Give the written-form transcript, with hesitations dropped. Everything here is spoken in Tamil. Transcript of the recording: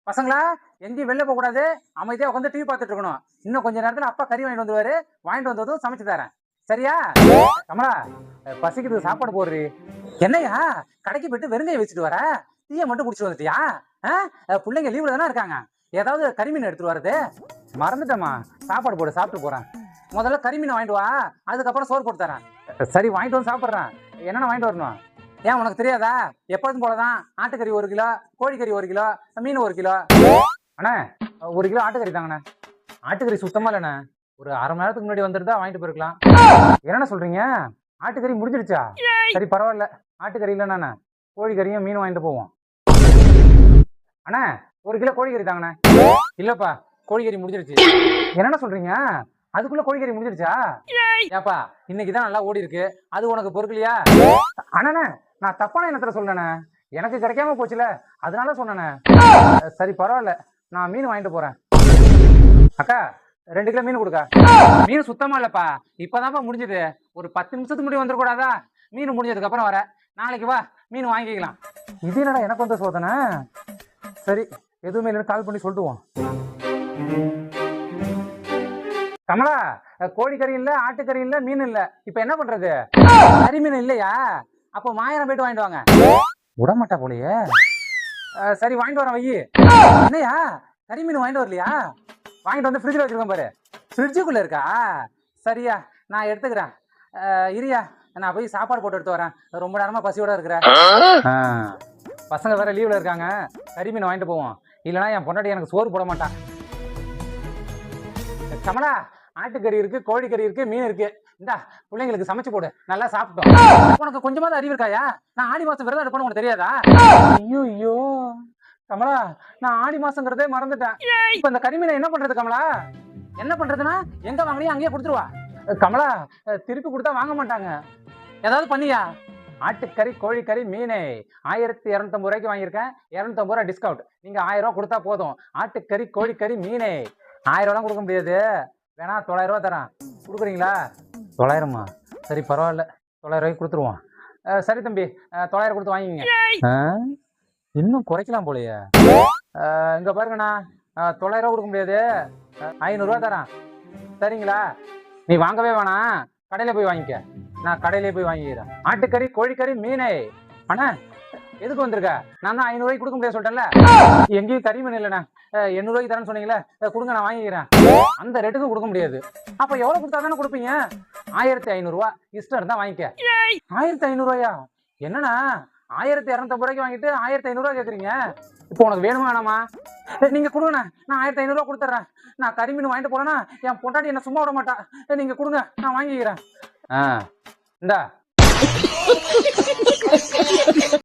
பசங்களா எங்கேயும் வெளில போகக்கூடாது, அமைதியா உட்காந்து டிவி பார்த்துட்டு இருக்கணும். இன்னும் கொஞ்ச நேரத்துல அப்பா கறி வாங்கிட்டு வந்துருவாரு. வாங்கிட்டு வந்ததும் சமைச்சு தரேன். சரியா? கமலா, பசிக்குது, சாப்பாடு போடுறி. என்னையா கடைக்கு போயிட்டு வெறுங்கையை வச்சுட்டு வர? டீயை மட்டும் குடிச்சிட்டு வந்துட்டியா? பிள்ளைங்க லீவ்ல தானே இருக்காங்க. ஏதாவது கறிமீன் எடுத்துட்டு வரது? மறந்துட்டேம்மா. சாப்பாடு போடு, சாப்பிட்டு போறேன். முதல்ல கறிமீன் வாங்கிட்டு வா, அதுக்கப்புறம் சோறு போட்டு தரேன். சரி, வாங்கிட்டு வந்து சாப்பிட்றேன். என்னென்ன வாங்கிட்டு வரணும்? ஏன் உனக்கு தெரியாதா? எப்போதும் போலதான். ஆட்டுக்கறி 1 கிலோ, கோழிக்கறி 1 கிலோ, மீன் 1 கிலோ. அண்ணா, 1 கிலோ ஆட்டுக்கறி தாங்கண்ணே. ஆட்டுக்கறி சுத்தமா இல்லைண்ணே. ஒரு அரை மணி நேரத்துக்கு முன்னாடி வந்துருந்தா வாங்கிட்டு போயிருக்கலாம். என்னென்ன சொல்றீங்க? ஆட்டுக்கறி முடிஞ்சிருச்சா? சரி, பரவாயில்ல. ஆட்டுக்கறி இல்லைண்ணா, கோழிக்கறியும் மீன் வாங்கிட்டு போவோம். அண்ணா, 1 கிலோ கோழிக்கறி தாங்கண்ணே. இல்லப்பா, கோழிக்கறி முடிஞ்சிருச்சு. என்னென்ன சொல்றீங்க? அதுக்குள்ள கோழிக்கறி முடிஞ்சிருச்சா? ஏப்பா, இன்னைக்குதான் நல்லா ஓடி இருக்கு, அது உனக்கு பொறுக்கலையா? அண்ணா, நான் தப்பான எண்ணத்துல சொன்னேனே. எனக்கு கிடைக்காம போச்சுல, அதனால சொன்னேனே. சரி, பரவாயில்ல. நான் மீன் வாங்கிட்டு போறேன். அக்கா, 2 கிலோ மீன் கொடுக்கா. மீன் சுத்தமா இல்லப்பா, இப்பதான்ப்பா முடிஞ்சது. ஒரு 10 நிமிஷத்துக்கு முன்னாடி வந்துடக்கூடாதா? மீன் முடிஞ்சதுக்கு அப்புறம் வர. நாளைக்கு வா, மீன் வாங்கிக்கலாம். இது என்னடா எனக்கு வந்த சோதனை? சரி, எதுவுமே இல்லைன்னு கால் பண்ணி சொல்லிட்டுவோம். கமலா, கோழிக்கறி இல்ல, ஆட்டுக்கறி இல்ல, மீன் இல்ல. இப்ப என்ன பண்றது? கறி மீன் இல்லையா? அப்போ மாயிரம் போயிட்டு வாங்கிட்டு வாங்க. விடமாட்டா போலயே. சரி, வாங்கிட்டு வரேன், வை. என்னையா கறி மீன் வாங்கிட்டு வரலையா? வாங்கிட்டு வந்து ஃப்ரிட்ஜில் வச்சிருக்கேன் பாரு. ஃப்ரிட்ஜுக்குள்ள இருக்கா? சரியா, நான் எடுத்துக்கிறேன். இரியா, நான் போய் சாப்பாடு போட்டு எடுத்து வரேன். ரொம்ப நேரமா பசியோட இருக்கிறேன். பசங்க வேற லீவ்ல இருக்காங்க. கறி மீன் வாங்கிட்டு போவோம். இல்லைன்னா என் பொண்டாட்டி எனக்கு சோறு போட மாட்டான். கமலா, ஆட்டுக்கறி இருக்கு, கோழிக்கறி இருக்கு, மீன் இருக்கு. இந்தா, பிள்ளைங்களுக்கு சமைச்சு போடு, நல்லா சாப்பிட்டோம். உனக்கு கொஞ்சமாவது அறிவு இருக்காயா? நான் ஆடி மாசம் விரதம் எடுப்பேன்னு உனக்கு தெரியாதா? ஐயோ கமலா, நான் ஆடி மாசங்கிறதே மறந்துட்டேன். இப்ப இந்த கறிமீனை என்ன பண்றது கமலா? என்ன பண்றதுன்னா, எங்க வாங்கினியா அங்கேயே கொடுத்துருவா. கமலா, திருப்பி கொடுத்தா வாங்க மாட்டாங்க. ஏதாவது பண்ணியா? ஆட்டுக்கறி, கோழிக்கறி, மீனை 1250 ரூபாய்க்கு வாங்கியிருக்கேன். 250 ரூபாய் டிஸ்கவுண்ட். நீங்க 1000 ரூபாய் கொடுத்தா போதும். ஆட்டுக்கறி, கோழிக்கறி, மீனை 1000 ரூபாய் கொடுக்க முடியாது. வேணா 900 ரூபாய் தரேன். கொடுக்குறீங்களா? 900மா? சரி, பரவாயில்ல. 900 ரூபாய்க்கு கொடுத்துருவோம். சரி தம்பி, 900 கொடுத்து வாங்கிங்க. இன்னும் குறைக்கலாம் போலையே. இங்க பாருங்கண்ணா, 900 ரூபாய் கொடுக்க முடியாது. 500 ரூபாய் தரேன். சரிங்களா? நீ வாங்கவே வேணாம், கடையில போய் வாங்கிக்க. நான் கடையிலே போய் வாங்கிக்கிறேன். ஆட்டுக்கறி, கோழிக்கறி, மீனை. அண்ணா, எதுக்கு வந்திருக்க? நான் தான் 500 ரூபாய்க்கு கொடுக்க முடியாது சொல்லிட்டேன்ல. எங்கேயும் கறி மீன் இல்லைண்ணா. 800 ரூபாய்க்கு தரேன்னு சொன்னீங்களே, கொடுங்க, நான் வாங்கிக்கிறேன். அந்த ரேட்டுக்கு கொடுக்க முடியாது. அப்ப எவ்வளவு கொடுத்தா தானே கொடுப்பீங்க? 1500 ரூபாய். இஷ்டம் இருந்தா வாங்கிக்க. 1500 ரூபாயா? என்னண்ணா, 1250 ரூபாய்க்கு வாங்கிட்டு 1500 ரூபாய் கேக்குறீங்க? இப்போ உனக்கு வேணுமா வேணாமா? நீங்க கொடுங்கண்ணா, நான் 1500 ரூபாய் கொடுத்துட்றேன். நான் கறி மீன் வாங்கிட்டு போறேன்னா என் பொண்டாட்டி என்ன சும்மா விட மாட்டா. நீங்க கொடுங்க, நான் வாங்கிக்கிறேன். இந்தா.